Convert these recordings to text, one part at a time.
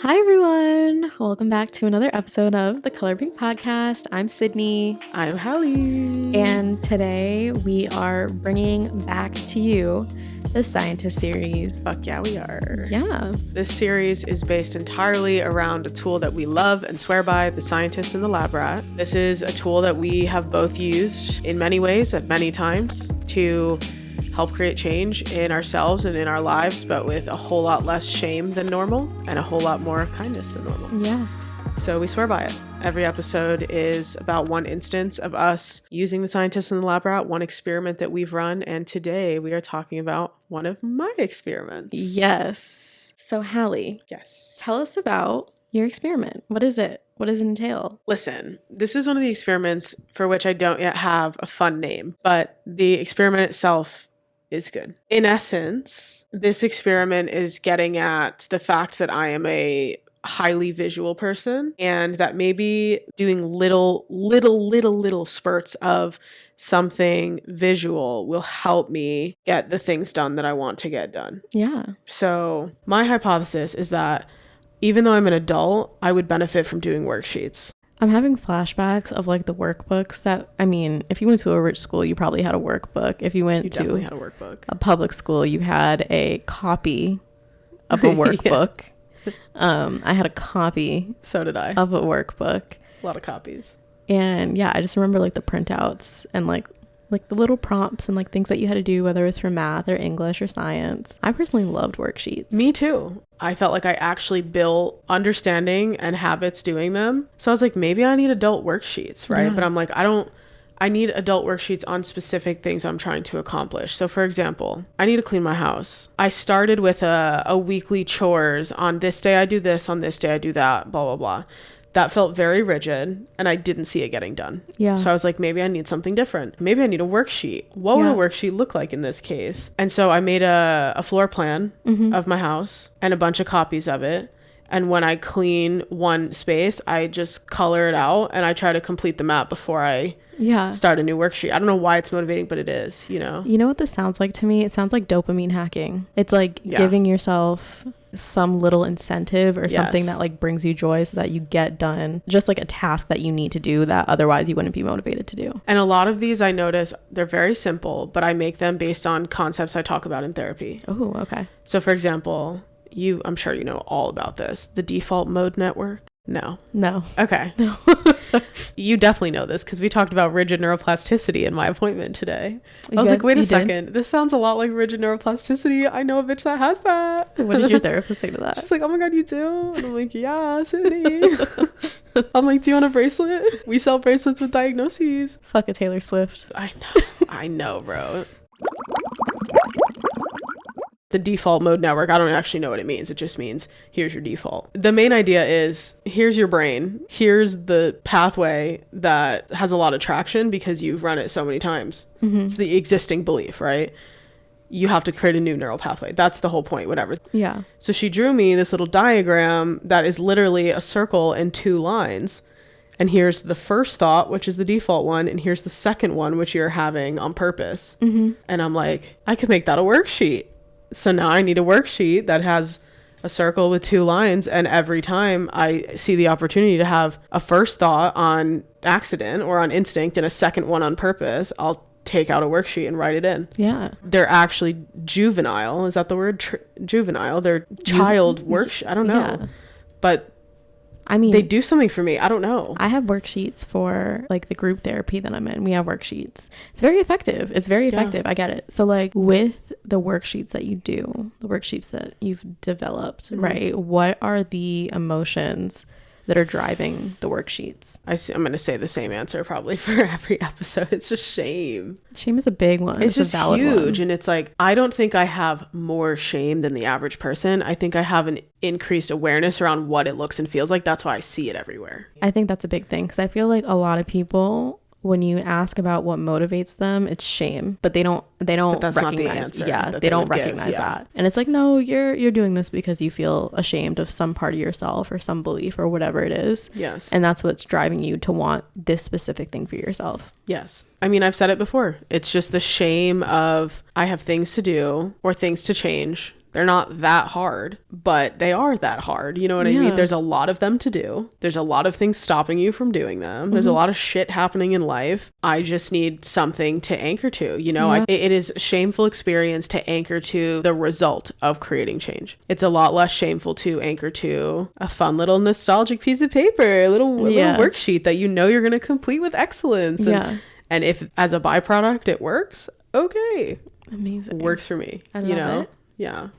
Hi everyone! Welcome back to another episode of the Color Pink Podcast. I'm Sydney. I'm Halle. And today we are bringing back to you the Scientist series. Fuck yeah, we are. Yeah. This series is based entirely around a tool that we love and swear by, the Scientist and the Lab Rat. This is a tool that we have both used in many ways at many times to help create change in ourselves and in our lives, but with a whole lot less shame than normal and a whole lot more kindness than normal. Yeah. So we swear by it. Every episode is about one instance of us using the Scientist and the Lab Rat, one experiment that we've run, and today we are talking about one of my experiments. Yes. So Halle, Yes. tell us about your experiment. What is it? What does it entail? Listen, this is one of the experiments for which I don't yet have a fun name, but the experiment itself is good. In essence, this experiment is getting at the fact that I am a highly visual person and that maybe doing little spurts of something visual will help me get the things done that I want to get done. Yeah. So my hypothesis is that even though I'm an adult, I would benefit from doing worksheets. I'm having flashbacks of like the workbooks that, I mean, if you went to a rich school, you probably had a workbook. If you went to definitely had a workbook. A public school, you had a copy of a workbook. I had a copy. So did I. Of a workbook. A lot of copies. And yeah, I just remember like the printouts and like the little prompts and like things that you had to do, whether it's for math or English or science. I personally loved worksheets. Me too. I felt like I actually built understanding and habits doing them. So I was like, maybe I need adult worksheets, right? Yeah. But I'm like, I need adult worksheets on specific things I'm trying to accomplish. So for example, I need to clean my house. I started with a weekly chores. On this day I do this, on this day I do that, blah, blah, blah. That felt very rigid and I didn't see it getting done. Yeah. So I was like, maybe I need something different. Maybe I need a worksheet. What would a worksheet look like in this case? And so I made a floor plan of my house and a bunch of copies of it. And when I clean one space, I just color it out and I try to complete the map before I start a new worksheet. I don't know why it's motivating, but it is, you know? You know what this sounds like to me? It sounds like dopamine hacking. It's like giving yourself some little incentive or something that like brings you joy so that you get done just like a task that you need to do that otherwise you wouldn't be motivated to do. And a lot of these I notice they're very simple, but I make them based on concepts I talk about in therapy. Oh, okay. So for example, I'm sure you know all about this, the default mode network. No. Okay. No. So you definitely know this because we talked about rigid neuroplasticity in my appointment today. I was like, wait a second. This sounds a lot like rigid neuroplasticity. I know a bitch that has that. What did your therapist say to that? She's like, oh my God, you do? And I'm like, yeah, Sydney. I'm like, do you want a bracelet? We sell bracelets with diagnoses. Fuck a Taylor Swift. I know, bro. The default mode network, I don't actually know what it means. It just means here's your default. The main idea is here's your brain. Here's the pathway that has a lot of traction because you've run it so many times. Mm-hmm. It's the existing belief, right? You have to create a new neural pathway. That's the whole point, whatever. Yeah. So she drew me this little diagram that is literally a circle and two lines. And here's the first thought, which is the default one. And here's the second one, which you're having on purpose. Mm-hmm. And I'm like, I could make that a worksheet. So now I need a worksheet that has a circle with two lines. And every time I see the opportunity to have a first thought on accident or on instinct and a second one on purpose, I'll take out a worksheet and write it in. Yeah. They're actually juvenile. Is that the word? Juvenile. They're child worksheet. I don't know. Yeah. But I mean, they do something for me. I don't know. I have worksheets for like the group therapy that I'm in. We have worksheets. It's very effective. I get it. So like with the worksheets that you do, the worksheets that you've developed, mm-hmm. right? What are the emotions that are driving the worksheets? I'm going to say the same answer probably for every episode. It's just shame. Shame is a big one. It's just a valid huge. One. And it's like, I don't think I have more shame than the average person. I think I have an increased awareness around what it looks and feels like. That's why I see it everywhere. I think that's a big thing because I feel like a lot of people, when you ask about what motivates them, it's shame, but they don't but that's recognize not the answer they don't recognize that. And it's like, no, you're doing this because you feel ashamed of some part of yourself or some belief or whatever it is. Yes. And that's what's driving you to want this specific thing for yourself. Yes. I mean, I've said it before. It's just the shame of I have things to do or things to change They're not that hard, but they are that hard. You know what I mean? There's a lot of them to do. There's a lot of things stopping you from doing them. There's a lot of shit happening in life. I just need something to anchor to, you know? It is a shameful experience to anchor to the result of creating change. It's a lot less shameful to anchor to a fun little nostalgic piece of paper, a little worksheet that you know you're going to complete with excellence. And if as a byproduct it works, okay. Amazing. Works for me. I love it. Yeah.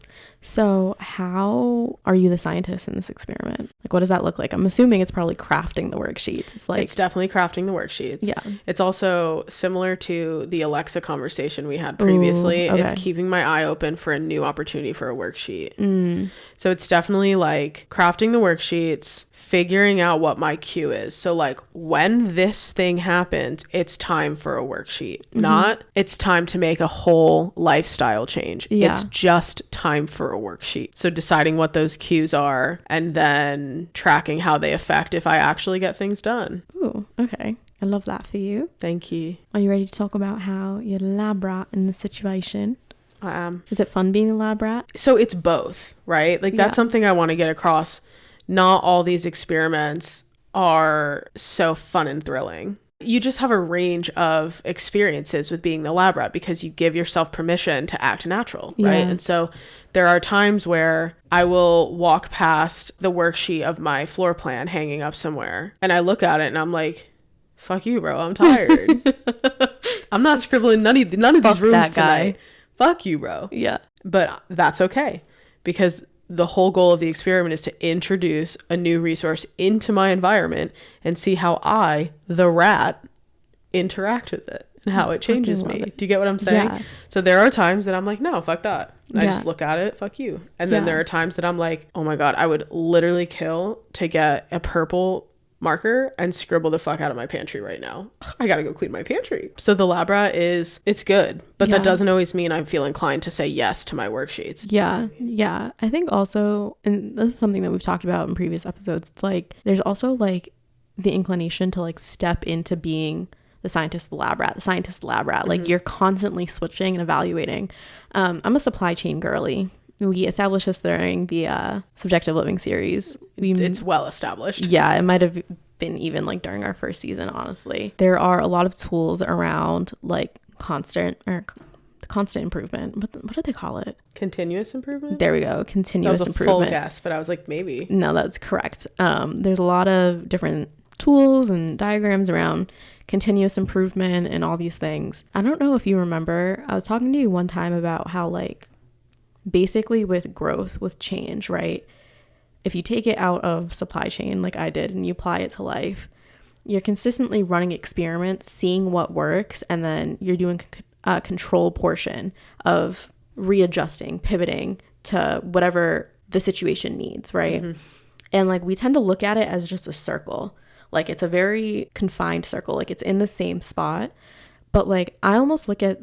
So how are you the scientist in this experiment? Like, what does that look like? I'm assuming it's probably crafting the worksheets. It's definitely crafting the worksheets. Yeah. It's also similar to the Alexa conversation we had previously. Ooh, okay. It's keeping my eye open for a new opportunity for a worksheet. So it's definitely like crafting the worksheets, figuring out what my cue is. So like when this thing happens, it's time for a worksheet. Not it's time to make a whole lifestyle change. It's just time for a worksheet. So deciding what those cues are and then tracking how they affect if I actually get things done. Ooh, okay. I love that for you. Thank you. Are you ready to talk about how you're the lab rat in the situation? I am. Is it fun being a lab rat? So it's both, right? Like that's something I want to get across. Not all these experiments are so fun and thrilling. You just have a range of experiences with being the lab rat because you give yourself permission to act natural, right? And so there are times where I will walk past the worksheet of my floor plan hanging up somewhere and I look at it and I'm like, fuck you, bro. I'm tired. I'm not scribbling none of these rooms tonight. Fuck you, bro. Yeah. But that's okay because the whole goal of the experiment is to introduce a new resource into my environment and see how I, the rat, interact with it and how it changes me. Do you get what I'm saying? Yeah. So there are times that I'm like, no, fuck that. I just look at it, fuck you. And then there are times that I'm like, oh my God, I would literally kill to get a purple marker and scribble the fuck out of my pantry right now. I gotta go clean my pantry. So the lab rat it's good, but that doesn't always mean I feel inclined to say yes to my worksheets. Yeah. I think also, and this is something that we've talked about in previous episodes, it's like there's also like the inclination to like step into being the scientist, the lab rat. Like you're constantly switching and evaluating. I'm a supply chain girly. We established this during the subjective living series. It's well established. Yeah, it might have been even like during our first season, honestly. There are a lot of tools around like constant improvement. What do they call it? Continuous improvement? There we go. Continuous improvement. Full guess, but I was like, maybe. No, that's correct. There's a lot of different tools and diagrams around continuous improvement and all these things. I don't know if you remember, I was talking to you one time about how like basically with growth, with change, right? If you take it out of supply chain like I did and you apply it to life, you're consistently running experiments, seeing what works, and then you're doing a control portion of readjusting, pivoting to whatever the situation needs, right? And like we tend to look at it as just a circle. Like it's a very confined circle, like it's in the same spot. But like I almost look at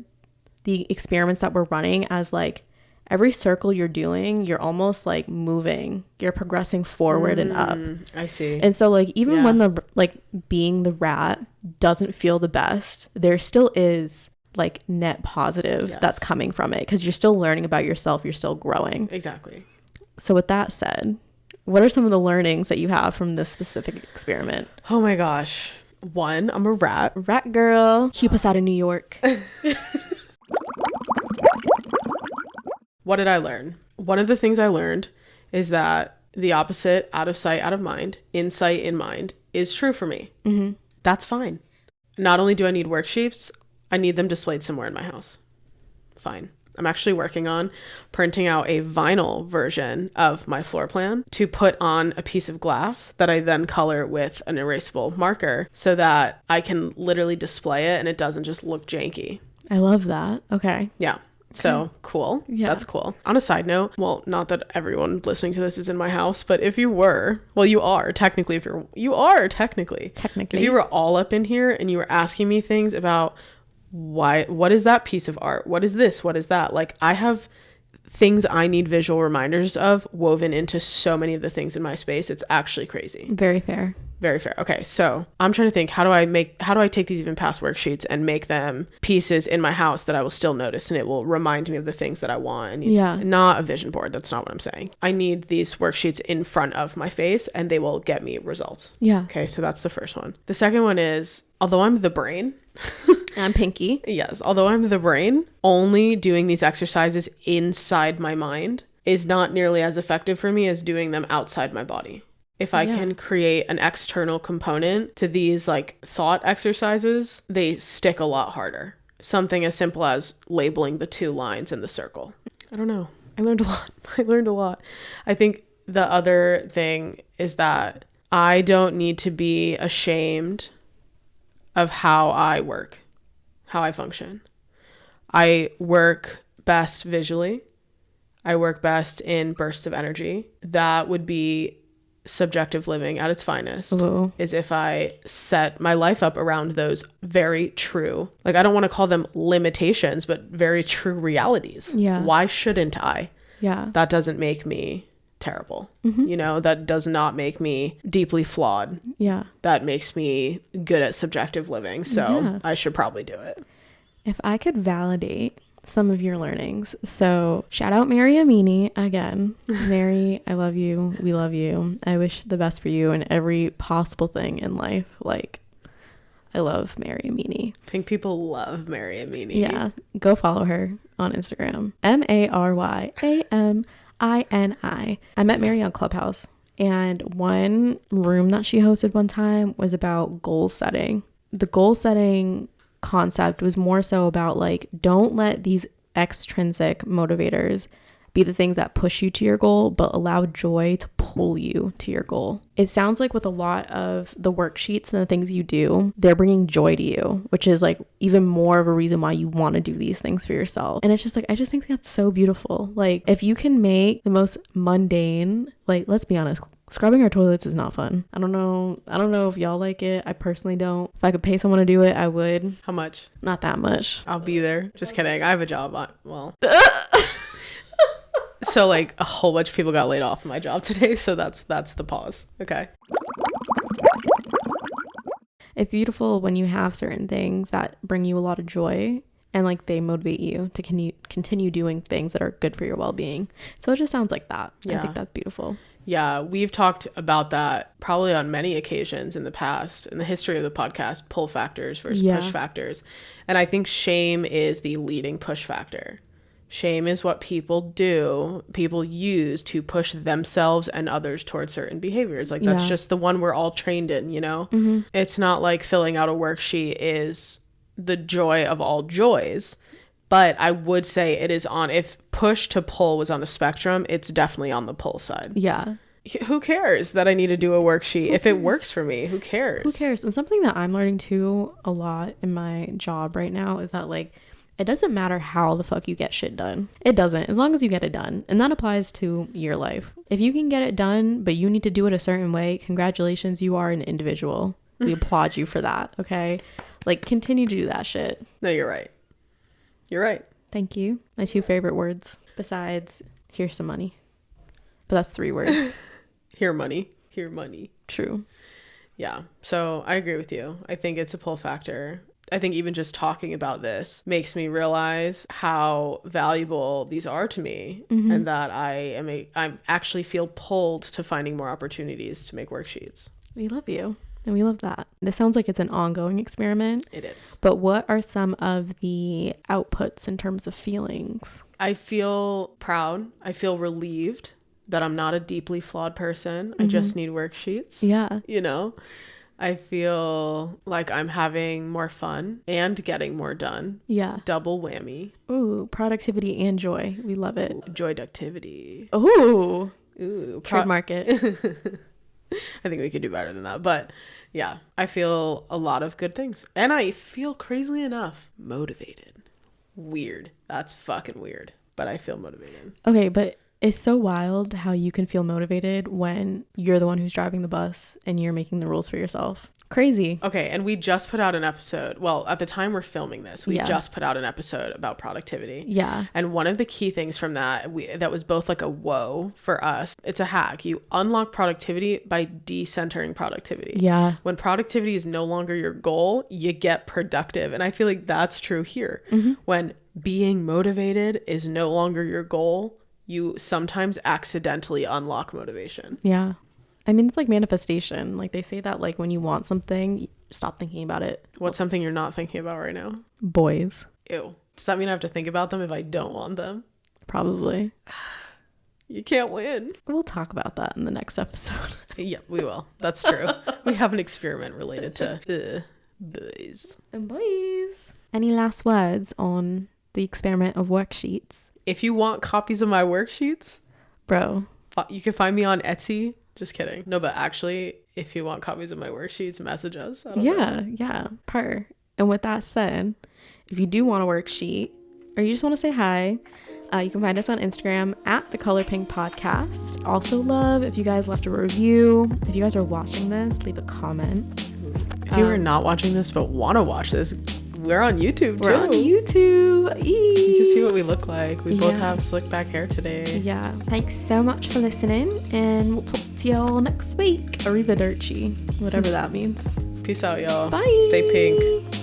the experiments that we're running as like every circle you're doing, you're almost like moving, you're progressing forward and up. I see. And so like even when the like being the rat doesn't feel the best, there still is like net positive that's coming from it because you're still learning about yourself, you're still growing. Exactly. So with that said, what are some of the learnings that you have from this specific experiment? Oh my gosh. One, I'm a rat. Rat girl. Keep us out of New York. What did I learn? One of the things I learned is that the opposite, out of sight, out of mind, insight in mind, is true for me. That's fine. Not only do I need worksheets, I need them displayed somewhere in my house. Fine. I'm actually working on printing out a vinyl version of my floor plan to put on a piece of glass that I then color with an erasable marker so that I can literally display it and it doesn't just look janky. I love that. Okay. Yeah. So cool. Yeah. That's cool. On a side note, well, not that everyone listening to this is in my house, but if you were, well, you are technically, if you were all up in here and you were asking me things about what is that piece of art? What is this? What is that? Like I have things I need visual reminders of woven into so many of the things in my space. It's actually crazy. Very fair. Very fair. Okay, so I'm trying to think, how do I take these even past worksheets and make them pieces in my house that I will still notice and it will remind me of the things that I want. And not a vision board. That's not what I'm saying. I need these worksheets in front of my face and they will get me results. Yeah. Okay, so that's the first one. The second one is, although I'm the brain. I'm Pinky. Yes, although I'm the brain, only doing these exercises inside my mind is not nearly as effective for me as doing them outside my body. If I can create an external component to these like thought exercises, they stick a lot harder. Something as simple as labeling the 2 lines in the circle. I don't know. I learned a lot. I think the other thing is that I don't need to be ashamed of how I work, how I function. I work best visually. I work best in bursts of energy. That would be subjective living at its finest. Ooh. Is if I set my life up around those very true, like I don't want to call them limitations, but very true realities. Yeah. Why shouldn't I? Yeah. That doesn't make me terrible. You know, that does not make me deeply flawed. Yeah. That makes me good at subjective living. So I should probably do it. If I could validate some of your learnings. So shout out Mary Amini again. Mary, I love you. We love you. I wish the best for you in every possible thing in life. Like, I love Mary Amini. I think people love Mary Amini. Yeah. Go follow her on Instagram. MaryAmini. I met Mary on Clubhouse. And one room that she hosted one time was about goal setting. The goal setting concept was more so about like, don't let these extrinsic motivators be the things that push you to your goal, but allow joy to pull you to your goal. It sounds like with a lot of the worksheets and the things you do, they're bringing joy to you, which is like even more of a reason why you want to do these things for yourself. And it's just like, I just think that's so beautiful. Like if you can make the most mundane, like let's be honest, scrubbing our toilets is not fun. I don't know if y'all like it. I personally don't. If I could pay someone to do it, I would. How much? Not that much. I'll be there. Just kidding. I have a job. So like a whole bunch of people got laid off in my job today. So that's the pause. Okay. It's beautiful when you have certain things that bring you a lot of joy and like they motivate you to continue doing things that are good for your well-being. So it just sounds like that. Yeah. I think that's beautiful. Yeah, we've talked about that probably on many occasions in the past, in the history of the podcast, pull factors versus push factors. And I think shame is the leading push factor. Shame is what people use to push themselves and others towards certain behaviors. Like that's just the one we're all trained in, you know? Mm-hmm. It's not like filling out a worksheet is the joy of all joys. But I would say it is on, if push to pull was on a spectrum, it's definitely on the pull side. Yeah. Who cares that I need to do a worksheet? If it works for me, who cares? Who cares? And something that I'm learning too a lot in my job right now is that like, it doesn't matter how the fuck you get shit done. It doesn't, as long as you get it done. And that applies to your life. If you can get it done, but you need to do it a certain way, congratulations, you are an individual. We applaud you for that, okay? Like, continue to do that shit. No, you're right. You're right. Thank you. My 2 favorite words besides here's some money. But that's 3 words. Here money. Here money. True. Yeah. So I agree with you. I think it's a pull factor. I think even just talking about this makes me realize how valuable these are to me, and that I actually feel pulled to finding more opportunities to make worksheets. We love you. And we love that. This sounds like it's an ongoing experiment. It is. But what are some of the outputs in terms of feelings? I feel proud. I feel relieved that I'm not a deeply flawed person. I just need worksheets. Yeah. You know? I feel like I'm having more fun and getting more done. Yeah. Double whammy. Ooh, productivity and joy. We love it. Joyductivity. Ooh. Trademark it. I think we could do better than that. But yeah, I feel a lot of good things. And I feel, crazily enough, motivated. Weird. That's fucking weird. But I feel motivated. Okay, but it's so wild how you can feel motivated when you're the one who's driving the bus and you're making the rules for yourself. Crazy. Okay, and we just put out an episode. Well, at the time we're filming this, we Yeah. just put out an episode about productivity. Yeah. And one of the key things from that, that was both like a whoa for us. It's a hack. You unlock productivity by decentering productivity. Yeah. When productivity is no longer your goal, you get productive. And I feel like that's true here. When being motivated is no longer your goal, you sometimes accidentally unlock motivation. Yeah. I mean, it's like manifestation. Like they say that like when you want something, stop thinking about it. What's something you're not thinking about right now? Boys. Ew. Does that mean I have to think about them if I don't want them? Probably. You can't win. We'll talk about that in the next episode. Yeah, we will. That's true. We have an experiment related to boys. And boys. Any last words on the experiment of worksheets? If you want copies of my worksheets, Bro. you can find me on Etsy. Just kidding. No, but actually, if you want copies of my worksheets, message us. I don't know. Yeah. And with that said, if you do want a worksheet or you just want to say hi, you can find us on Instagram at The Color Pink Podcast. Also love if you guys left a review. If you guys are watching this, leave a comment. If you are not watching this but want to watch this, we're on YouTube too. We're on YouTube. You can see what we look like. We both Yeah. have slick back hair today. Yeah. Thanks so much for listening, and we'll talk to y'all next week. Arrivederci, whatever that means. Peace out, y'all. Bye. Stay pink.